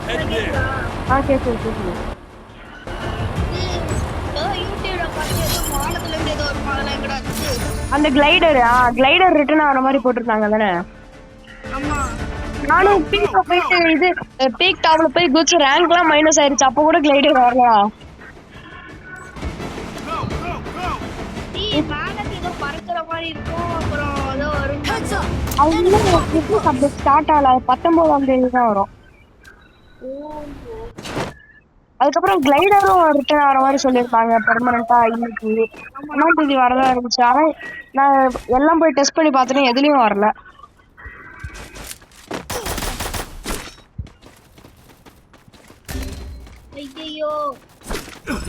Head there. கேக்குது. அந்த glider return ஆகிற மாதிரி போட்டிருந்தாங்க தானே. நானும் பீக் போயிட்டு இது பீக் டாப்ல போய் குதிச்சு ரேங்க்லாம் மைனஸ் ஆயிருச்சு. அப்போ கூட கிளைடர் வரலாம். ஸ்டார்ட் ஆகல 19ஆம் தேதி தான் வரும். அதுக்கப்புறம் கிளைடரும் ரிட்டர்ன் ஆகிற மாதிரி சொல்லியிருக்காங்க பெர்மனண்டா. இன்னைக்கு 1ஆம் தேதி வரதா இருந்துச்சு. ஆனா நான் எல்லாம் போய் டெஸ்ட் பண்ணி பார்த்துட்டேன், எதுலயும் வரல.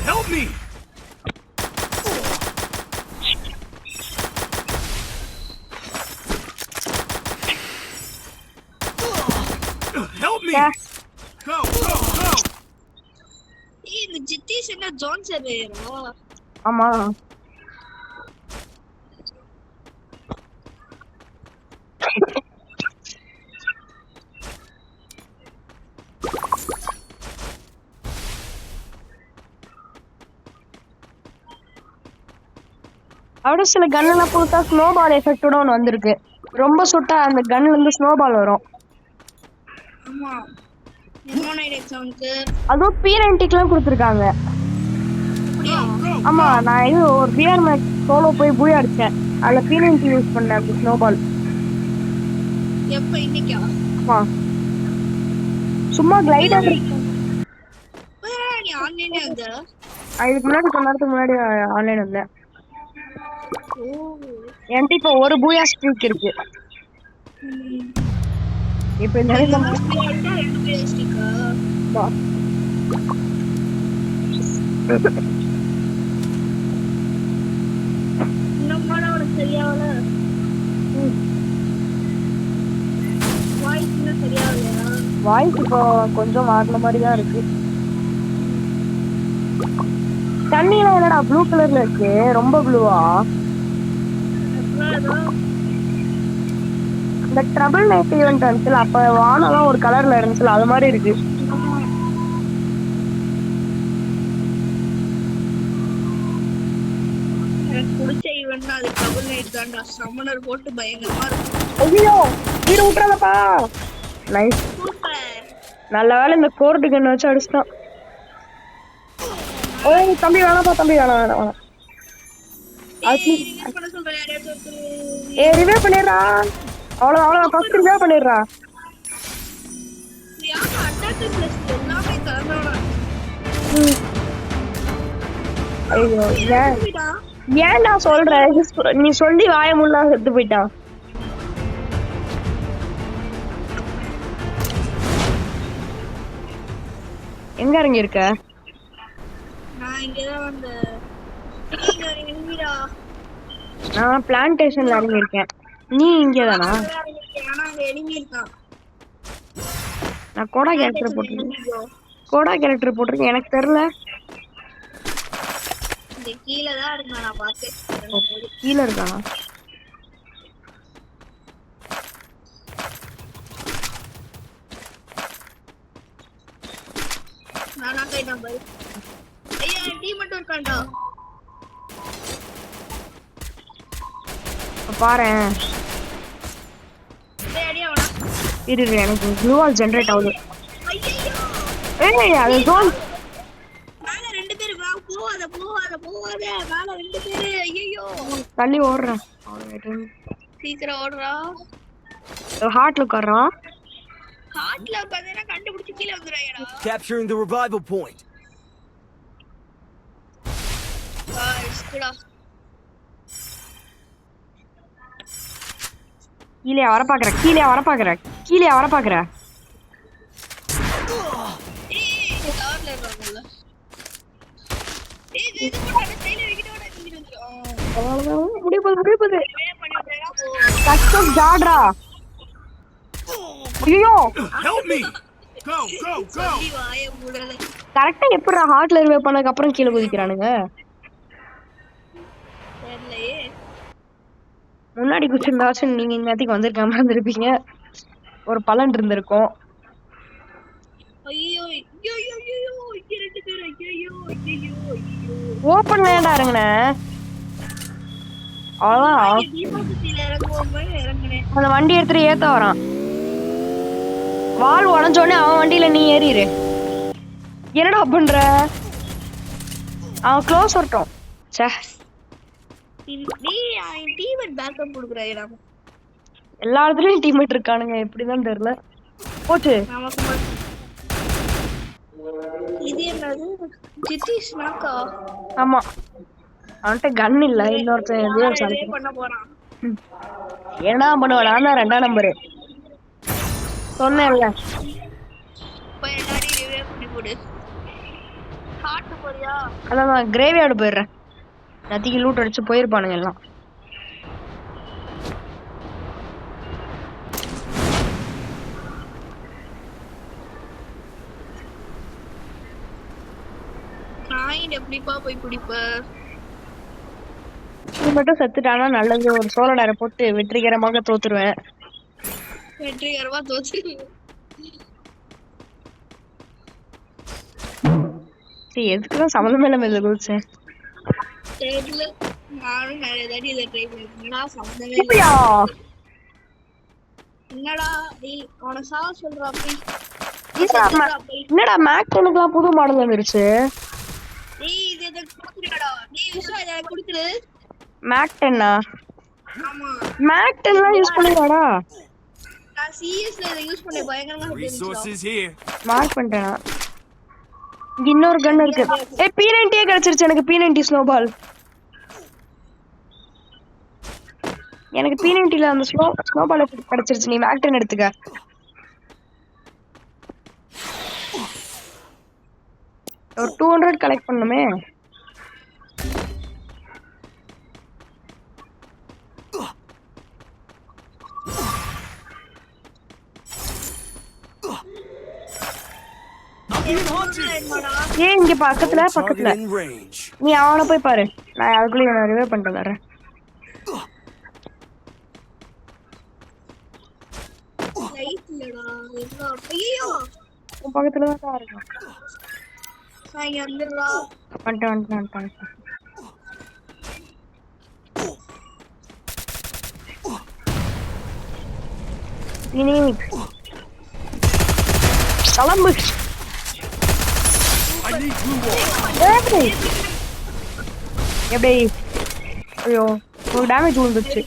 Help me. Help me. Go. இந்த ஜித்திஷ் என்ன ஜான் சர்வேயரா? ஆமா. அவட சில கன் எல்லாம் புதுசா ஸ்னோபால் எஃபெக்டோட ஒன்று வந்திருக்கு. ரொம்ப சுட்டா அந்த கன்ல இருந்து ஸ்னோபால் வரும். ஆமா. எமோனைட் எக்ஸாம்க்கு அதுவும் P90க்குலாம் கொடுத்துருக்காங்க. ஆமா, நான் இது ஒரு பிஆர் மேக்ஸ் சோலோ போய் பூயா அடிச்சேன். அதுல P90 யூஸ் பண்ணேன் அந்த ஸ்னோபால். எப்ப இன்னைக்கா? ஆமா, சும்மா கிளைடர். நீ ஆன்லைன்ல வந்த? இதுக்கு முன்னாடி கொஞ்ச நேரத்துக்கு முன்னாடி ஆன்லைன் வந்தேன். என்கிட்ட இப்போ ஒரு பூயா ஸ்ட்ரீக் இருக்கு. இப்ப இந்த வாய்ஸ் இப்போ கொஞ்சம் மாறின மாதிரி தான் இருக்கு. தண்ணியெல்லாம் என்னடா ப்ளூ கலர்ல இருக்கு? ரொம்ப ப்ளூவா? இந்த ட்ரபிள் நைட் ஈவென்ட் இருந்துச்சுல, அப்ப வானெல்லாம் ஒரு கலர்ல இருந்துச்சுல, அது மாதிரி இருக்கு. புடிச்ச ஈவென்ட்னா அது ட்ரபிள் நைட் தான்டா. சம்மனர் போட்டு பயங்கரமா இருக்கும். ஐயோ, வீடு விட்டுறாதப்பா. நைஸ், நல்ல வேலை இந்த கோர்டு கண்ணை வச்சு அடிச்சிட்டான். ஓய் தம்பி வேணாப்பா, தம்பி வேணாம். ரிவே பண்ணிடுறா. அவ்வளோ ஃபர்ஸ்ட் ரிவே பண்ணிடுறா. ஐயோ, ஏன்டா சொல்ற? நீ சொல்லி வாய முள்ளா செத்து போயிட்டான். எங்க இறங்கி இருக்க? நான் பிளான்டேஷன்ல இறங்கி இருக்கேன். நீ இங்கதானா? நான் கோடா கேரக்டர் போட்டிருக்கேன். எனக்கு தெரியல. கீழே இருக்கானா? பாரு, எனக்கு க்ளூவால் ஜெனரேட் ஆகுது. ஏய், அது ஜோன் தள்ளி ஓடுறேன். சீக்கிரம் ஓடுறா. ஹார்ட்ல உட்கார்றான். ஹார்ட்ல உட்கார்ந்தா கண்டுபிடிச்சு கீழ வந்துறாயடா. Capturing the revival point. ஸ்குடா. கீழே வர பாக்குற. ஏய், கவர்ல இருக்காங்கல்ல. ஏய், இது போடாத கையில வைக்கிட்டு ஓட இங்க வந்து. முடிய போகுது. கஷ்டம் ஜாட்ரா. ஐயோ, Help me. Go. வாயை மூடல. கரெக்டா எப்படிடா ஹார்ட்ல ரிவைவ் பண்ணதுக்கு அப்புறம் கீழே குதிக்கிறானுங்க? தெரியலையே. முன்னாடி குதிச்சிருந்தாச்சும் நீங்க இந்நேரத்துக்கு வந்திருக்காம இருந்திருப்பீங்க. ஒரு பலன் இருந்திருக்கும். ஐயோ ஐயோ ஐயோ ஓப்பன்ல ஏன்டா இறங்குன? அவ்வளவுதான். தீபகத்தில இறங்குவோமே இறங்குனேன். அந்த வண்டி எடுத்துட்டு ஏத்த வரான். வால் உடஞ்சோடனே அவன் வண்டியில நீ ஏறிடு. என்னடா பண்ற? அவன் க்ளோஸ் வரட்டும். சே, நீ டீமேட் பேக்கப் கொடுக்குறாயடா. எல்லா இடத்துலயும் டீம்மேட் இருக்கானுங்க, எப்படிதான் தெரியல. போச்சு. நமக்கு மட்டும் இது என்னது ஜித்திஷ் நாக்கா? ஆமா, அவன்கிட்ட கன் இல்ல. இன்னொருத்தன் எதையோ யாரே பண்ண போறான். என்ன பண்ணுவான்? நான் தான் 2ஆம் நம்பரு சொன்னேன்ல. போய் எல்லாரையும் ரிவே பண்ணி போடு. காட்டு போறியா? அதான் நான் கிரேவியார்டு போயிடுறேன். நதிக்கு லூட் அடிச்சு போயிருப்பானுங்க எல்லாம். நாயின் எப்படிப்பா போய் குடிப்ப? நீ மட்டும் செத்துட்டானா நல்லது. ஒரு சோழடாரை போட்டு வெற்றிகரமாக தோத்துருவேன். வெற்றிகரமா தோச்சு. சரி, எதுக்குதான் சம்மந்தமே இல்லாம இதில் குதிச்சேன். தெரியல, நானும் நிறைய தாட்டி இதை ட்ரை பண்ணிருக்கேன். சம்மந்தமே இல்லை. இப்படியா? என்னடா நீ அவனை சாவ சொல்ற? அப்படி என்னடா மேக் டெனுக்குலாம் புது மாடல் வந்துருச்சு. நீ இது எதுக்கு கொடுக்குறடா? நீ விஷயம் இதை கொடுக்குறது மேக் 10ஆ? ஆமா, மேக் 10லாம் யூஸ் பண்ணுவாடா? நான் சிஎஸ்ல இதை யூஸ் பண்ண பயங்கரமா இருந்துச்சு. Resources here. மார்க் பண்ணிட்டேனா? இங்க இன்னொரு கன் இருக்கு. ஏய், P90 கிடைச்சிருச்சு எனக்கு. P90 snowball. எனக்கு P90ல அந்த ஸ்னோபால் கிடைச்சிருச்சு. நீ மேக் 10 எடுத்துக்க. ஒரு 200 கலெக்ட் பண்ணுமே. ஏன் இங்க பக்கத்துல பக்கத்துல In range. நீ அவனை போய் பாரு. நான் அதுக்குள்ள இவனை ரிவே பண்ணிட்டு வரேன். லைட் இல்லடா. என்ன? ஐயோ, உன் பக்கத்துல தான் இருக்கான். நான் இங்க வந்துடுறா. வந்துட்டேன். இனி கிளம்பு. I need blue wall. எப்படி? ஐயோ, ஒரு டேமேஜ் விழுந்துச்சு.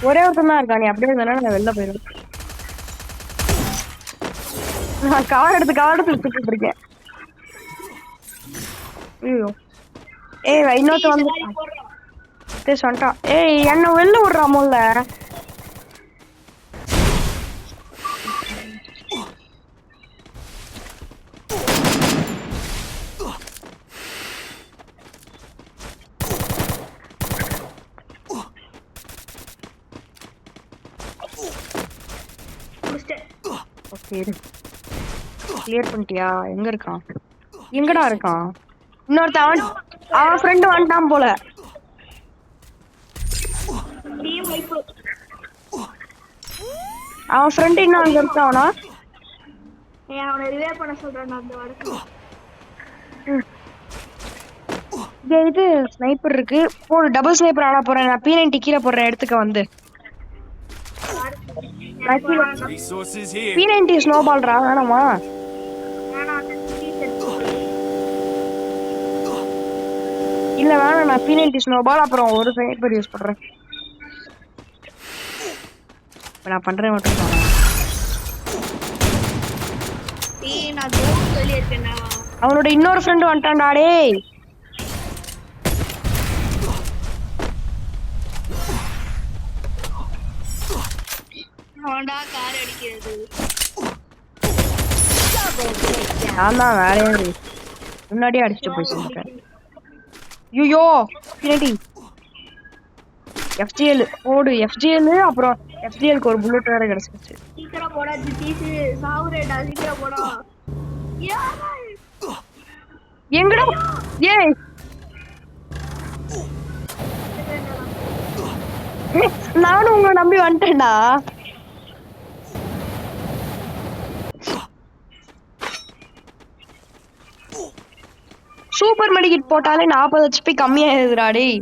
ஒரே ஒருத்தன் தான் இருக்கா. நீ அப்படியே இருந்தாலும் நான் வெளில போயிடுவேன். நான் கார் எடுத்து சுத்திட்டு இருக்கேன். ஐயோ, ஏய் இன்னொருத்த வந்து வந்துட்டான். ஏய், என்ன வெளில விடுறாமோல்ல. ஓகே, கிளியர் பண்ணிட்டியா? எங்க இருக்கான்? எங்கடா இருக்கான்? இன்னொருத்தன் அவன் ஃப்ரெண்டு வந்துட்டான் போல. அவன் ஃப்ரெண்டு இன்னும் அங்க இருக்கானா? அவனை ரிவே பண்ண சொல்றேன் அந்த வடக்கு. இது ஸ்னைப்பர் இருக்கு. போடு, டபுள் ஸ்னைப்பர் ஆட போறேன். நான் P90 கீழே போடுறேன், எடுத்துக்க வந்து. Resources here. P90 ஸ்னோபால்ரா, வேணாமா? இல்ல வேணாம், நான் P90 ஸ்னோபால் அப்புறம் ஒரு ஸ்னைப்பர் யூஸ் பண்றேன். இப்ப நான் பண்றேன் மட்டும் பாருங்க. நான் ஜோன் சொல்லி இருக்கேன்டா. அவனோட இன்னொரு ஃப்ரெண்ட் வந்துட்டான்டா. டேய், ஹோண்டா கார் அடிக்கிறது. நான் தான் வேலையா முன்னாடியே அடிச்சுட்டு போய் சொல்லிட்டேன். ஐயோ, P90 FGL போடு. FGL அப்புறம் FGLக்கு ஒரு புல்லட் வேற கிடைச்சிருச்சு. சீக்கிரம் போடா ஜிடிஸ், சாவுரேடா சீக்கிரம் போடா. எங்கடா? ஏய், நானும் உங்களை நம்பி வந்துட்டேன்டா. சூப்பர் மெடிக்கிட் போட்டாலே 40 HP கம்மியாயிருதுடா டேய்.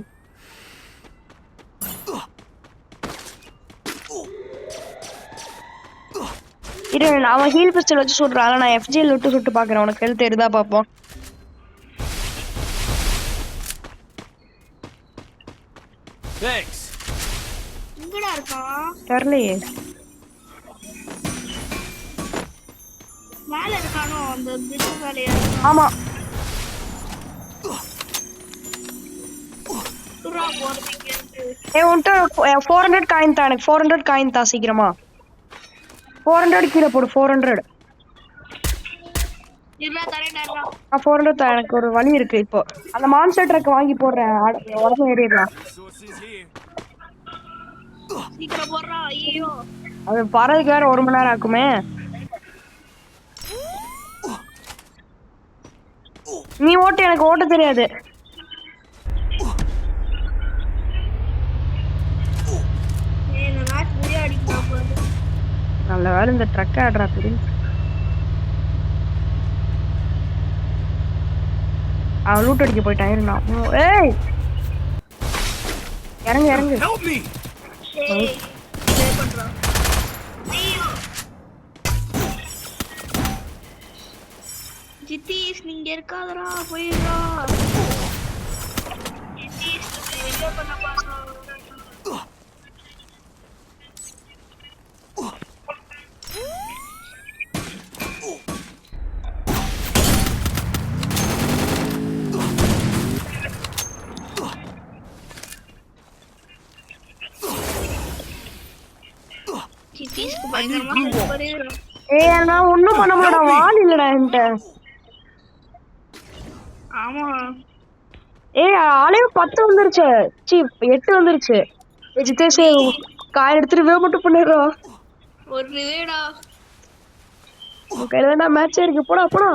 இரு அவன் ஹீல் பிஸ்டல் வச்சு சுடுறான். நான் FGL விட்டு சுட்டு பாக்குறேன். உனக்கு ஹெல்த் தெரியுதா பாப்போம். Thanks. எங்கடா இருக்கான்? தெரியலையே. மேல இருக்கானோ அந்த பிரிட்ஜ் மேலயா? ஆமா சுறா போறதுக்கு இருக்கு. உன்கிட்ட 400 காயின் தான். எனக்கு 400 காயின் தான் சீக்கிரமா. 400 கீழே போடு. 400 இல்ல தரேன்டா. 400 தான். எனக்கு ஒரு வழி இருக்கு. இப்போ அந்த மான்ஸ்டர் ட்ரக் வாங்கி போடுறேன். உடம்பு ஏறிடலாம். Resources here. சீக்கிரம் போறா. ஐயோ அது பறதுக்கு வேற 1 மணி நேரம் ஆக்குமே. நீ ஓட்டு. எனக்கு ஓட்ட தெரியாது. இந்த மேட்ச் முடிய அடிக்கலாம் போது. நல்ல வேலை இந்த ட்ரக் ஆடுறா தெரியும். அவன் லூட் அடிக்க போயிட்டான். இருந்தான். ஏய் இறங்கு இறங்கு. Help me. ஏய் ப்ளே பண்றோம். ஐயோ ஜிதீஷ் நீங்க இருக்காதடா போயிடுறா. ஜிதீஷ் என்ன பண்ண பாக்குறோம்? ஜிதீஷ்க்கு பயங்கரமா ஹெல்ப் பண்ணிடுறோம். ஏய் நான் ஒண்ணும் பண்ண மாட்டேன். வால் இல்லடா என்கிட்ட. ஆமா ஏய் அளவு 10 வந்துருச்சு. 8 வந்துருச்சு. ஜிதேஷ் காய் எடுத்துட்டு வேக மட்டும் பண்ணிடுறோம். ஒரு ரிவேடா. உன் கையில தான் மேட்சே இருக்கு. போடா போடா.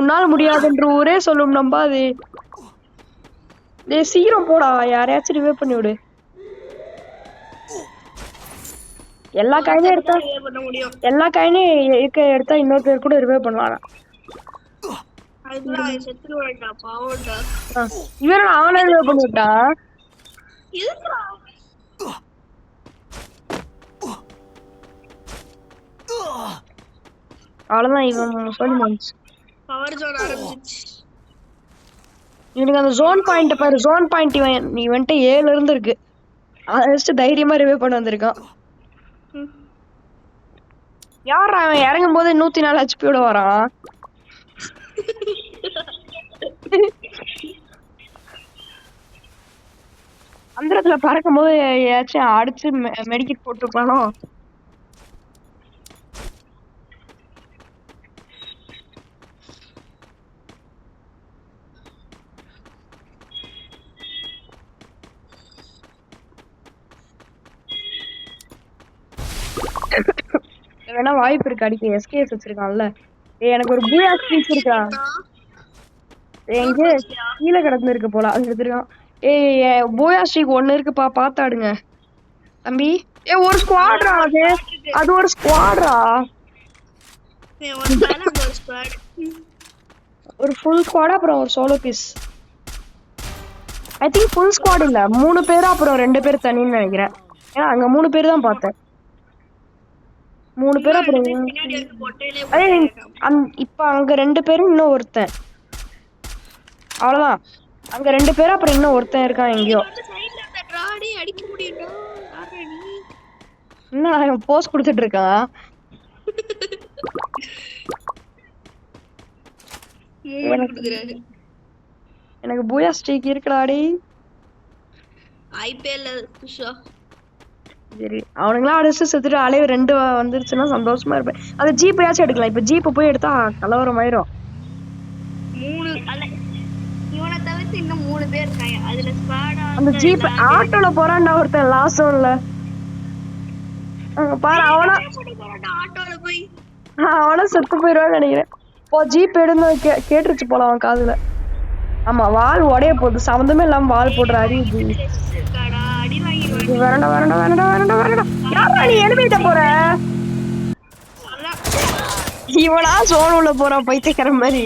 உன்னால முடியாதுன்ற ஊரே சொல்லும் நம்பாது. டேய் சீக்கிரம் போடா. யாரையாச்சும் ரிவே பண்ணி விடு. எல்லா காயினையும் எடுத்தா ரிவே பண்ண முடியும். எல்லா காயினையும் எடுத்தா இன்னொருத்தர் கூட ரிவே பண்ணலாம். அதுதான் செத்துருவாடா பாவம்டா. இவரை அவனே ரிவே பண்ணி விட்டான். இதுக்குடா அவ்வளவுதான். இவன் சொல்லி முடிச்சு. பவர் ஜோன் ஆரம்பிச்சிச்சு. இவனுக்கு அந்த ஜோன் பாயிண்ட் பாரு. ஜோன் பாயிண்ட் இவன்ட்டு 7 இருந்து இருக்கு. அதை வச்சுட்டு தைரியமா ரிவே பண்ண வந்திருக்கான். யார் அவன் இறங்கும் போது 104 ஹெச்பியோட வரான். அந்த இடத்துல பறக்கும் போது ஏதாச்சும் அடிச்சு மெடிக்கெட் போட்டுருப்பானோ. வேணா வாய்ப்பு இருக்கு அடிக்க. எஸ்கேஎஸ் வச்சிருக்கான்ல. எனக்கு ஒரு பூயா ஸ்பீச் இருக்கா. எங்க கீழே கிடந்து இருக்கு போல. அது எடுத்துருக்கான். பூயா ஸ்ட்ரீக் 1 இருக்குப்பா. பாத்தாடுங்க தம்பி. ஒரு ஸ்குவாட்ரா. அது ஒரு ஸ்குவாட்ரா. ஒரு ஃபுல் ஸ்குவாட் அப்புறம் ஒரு solo piece. I think full squad இல்ல. 3 பேர் அப்புறம் 2 பேர் தனின்னு நினைக்கிறேன். ஏன்னா அங்க 3 பேர் தான் பார்த்தேன். 3 பேர் அப்புறம் இப்ப அங்க 2 பேரும் இன்னும் ஒருத்தன். அவ்வளவுதான். அங்க 2 பேர் அப்புறம் இன்னும் ஒருத்தன் இருக்கான் எங்கேயோ. என்ன போஸ் கொடுத்துட்டு இருக்கான். எனக்கு பூயா ஸ்ட்ரீக் இருக்குடாடி. சரி அவனுங்களாம் அடிச்சு செத்துட்டு அலைவு 2 வந்துருச்சுன்னா சந்தோஷமா இருப்பேன். அது ஜீப்பையாச்சும் எடுக்கலாம். இப்ப ஜீப்பை போய் எடுத்தா கலவரம் ஆயிரும். 3 இவனை தவிர்த்து இன்னும் 3 பேர் இருக்காங்க. அதுல ஸ்குவாடா அந்த ஜீப் ஆட்டோல போறான்டா ஒருத்தன் லாஸ்ட் ஒன்ல. பாரு அவனா ஆட்டோல போய் அவனா செத்து போயிடுவான்னு நினைக்கிறேன். போ ஜீப் எடுந்து கேட்டுருச்சு போல அவன் காதுல. ஆமா வால் உடைய போகுது. சம்மந்தமே இல்லாம வால் போடுற அறிவு. அடி வாங்கிடுவாங்க. வரண்டா வரண்டா வரண்டா வரண்டா வரண்டா. யாரா நீ எலிமிட்ட போற? இவனா சோன் உள்ள போறான் பைத்தியக்கார மாதிரி.